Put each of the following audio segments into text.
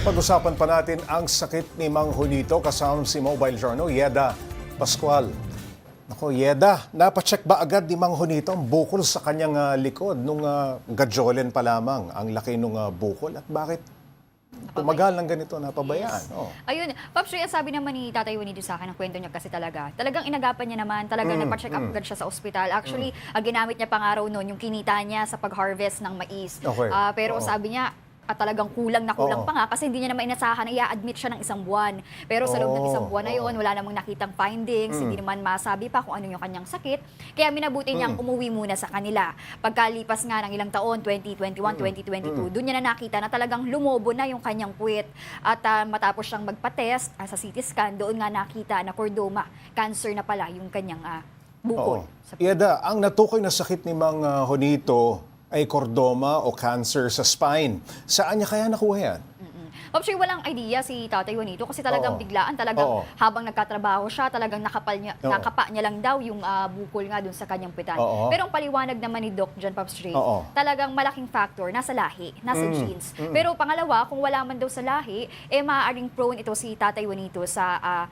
Pag-usapan pa natin ang sakit ni Mang Junito kasama si Mobile Journal, Yeda Pascual. Nako, Yeda, napacheck ba agad ni Mang Junito ang bukol sa kanyang likod nung gadyolen pa lamang ang laki nung bukol? At bakit tumagal ng ganito, napabayaan? Yes. Oh. Ayun, Pops Ray, sabi naman ni Tatay Juanito sa akin, ang kwento niya kasi talagang inagapan niya naman, talagang napacheck up agad siya sa ospital. Actually, ginamit niya pang araw noon yung kinita niya sa pag-harvest ng mais. Okay. Pero sabi niya, talagang kulang na kulang pa nga kasi hindi niya naman inasahan na i-admit siya ng 1 buwan. Pero sa loob ng 1 buwan na yun, wala namang nakitang findings, hindi naman masabi pa kung ano yung kanyang sakit. Kaya minabuti niyang umuwi muna sa kanila. Pagkalipas nga ng ilang taon, 2021, 2022, doon niya na nakita na talagang lumobo na yung kanyang puwet. At matapos siyang magpa-test sa CT scan, doon nga nakita na chordoma, cancer na pala yung kanyang bukol. Yeda, ang natukoy na sakit ni Mang Junito ay chordoma o cancer sa spine. Saan niya kaya nakuha yan? Pops Ray, walang idea si Tatay Juanito kasi talagang biglaan, talagang habang nagkatrabaho siya, talagang nakapa niya lang daw yung bukol nga dun sa kanyang pitan. Pero ang paliwanag naman ni Doc John, Pops Ray, talagang malaking factor, nasa lahi, nasa genes. Pero pangalawa, kung wala man daw sa lahi, maaaring prone ito si Tatay Juanito sa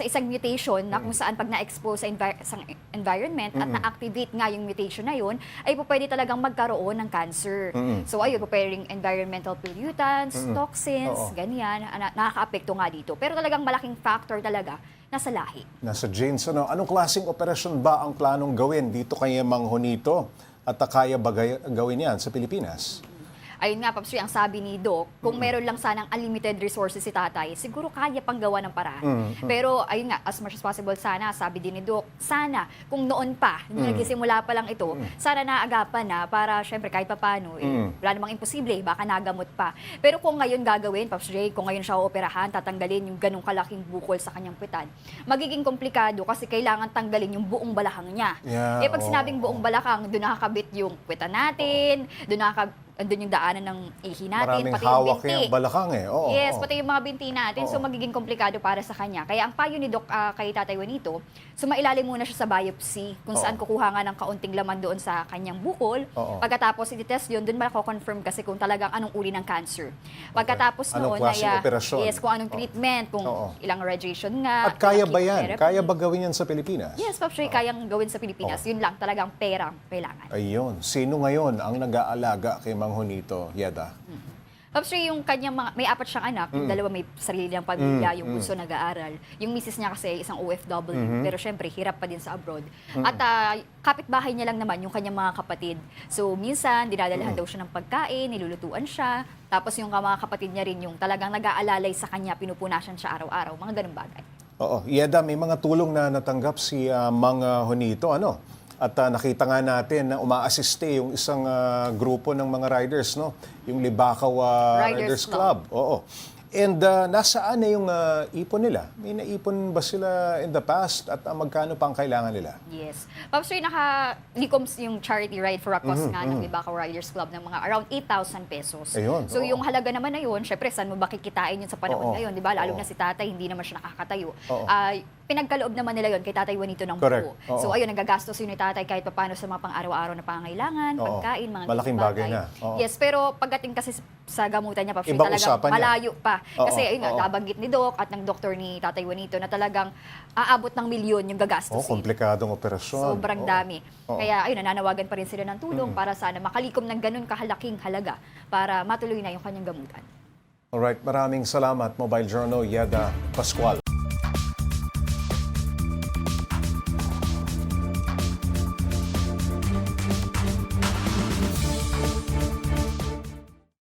isang mutation na kung saan pag na-expose sa environment at na-activate nga yung mutation na yun, ay pwede talagang magkaroon ng cancer. So ayun, pwedeng environmental pollutants, toxins, ganyan, nakaka-apekto nga dito. Pero talagang malaking factor talaga nasa lahi. Nasa genes, ano? Anong klaseng operasyon ba ang planong gawin dito kay Mang Junito? At kaya ba gawin yan sa Pilipinas? Ayun nga, Pops Ray, ang sabi ni Doc, kung meron lang sanang unlimited resources si tatay, siguro kaya pang gawa ng paraan. Pero ayun nga, as much as possible sana, sabi din ni Doc, sana kung noon pa, nung nagsisimula pa lang ito, sana naagapan na para syempre kahit papano, wala namang imposible, baka nagamot pa. Pero kung ngayon gagawin, Pops Ray, kung ngayon siya operahan, tatanggalin yung ganong kalaking bukol sa kanyang pitan, magiging komplikado kasi kailangan tanggalin yung buong balakang niya. Pag sinabing buong balakang, doon nakakabit yung pitan natin, doon yung daanan ng ihi natin, Maraming pati yung hawak binti. yung balakang Yes, pati yung mga binti natin. So magiging komplikado para sa kanya. Kaya ang payo ni Doc kay Tatay Juanito, sumailalim muna siya sa biopsy kung saan kukuha nga ng kaunting laman doon sa kanyang bukol. Pagkatapos i-test yun, doon mako-confirm kasi kung talagang anong uri ng cancer. Pagkatapos Anong noon, klaseng operasyon? yes, kung anong treatment, kung ilang radiation nga. At kaya ba yan? chemotherapy. Kaya ba gawin yan sa Pilipinas? Yes, Pops Ray, kayang gawin sa Pilipinas. Yun lang, talagang pera ang kailangan. Ayun. Sino ngayon ang nag-aalaga kay Mang Junito, Yeda? Pops Ray, yung kanyang may 4 siyang anak, yung dalawa may sarili ng pamilya, yung bunso nag-aaral. Yung misis niya kasi isang OFW, pero syempre hirap pa din sa abroad. At kapitbahay niya lang naman yung kanyang mga kapatid. So minsan, dinadalahan daw siya ng pagkain, nilulutuan siya. Tapos yung mga kapatid niya rin yung talagang nag-aalalay sa kanya, pinupunasan siya araw-araw, mga ganung bagay. Yeda, may mga tulong na natanggap si Mang Junito, ano? At nakita nga natin na uma-assiste yung isang grupo ng mga riders, no? Yung Libakaw Riders Club. And nasaan na yung ipon nila? May naipon ba sila in the past at magkano pa ang kailangan nila? Yes. Pops Ray, naka-likom yung charity ride for a cause nga ng Libakaw Riders Club ng mga around 8,000 pesos. Ayun, so yung halaga naman na yun, syempre saan mo ba kikitain yun sa panahon ngayon, di ba? Lalo na si tatay, hindi naman siya nakakatayo. Pinagkaloob naman nila yun kay Tatay Juanito ng buo. So ayun, nagagastos yun ni tatay kahit paano sa mga pang-araw-araw na pangangailangan, pagkain, mga malaking bagay na. Yes, pero pagdating kasi sa gamutan niya, Pops Ray, Ibang talagang usapan malayo pa. Kasi ayun nga, Oo. nabanggit ni Doc at ng doktor ni Tatay Juanito na talagang aabot ng milyon yung gagastusin. Komplikadong operasyon. Sobrang dami. Kaya ayun, nananawagan pa rin sila ng tulong para sana makalikom ng ganun kahalaking halaga para matuloy na yung kanyang gamutan. Alright, maraming salamat, Mobile Journal, Yeda Pascual.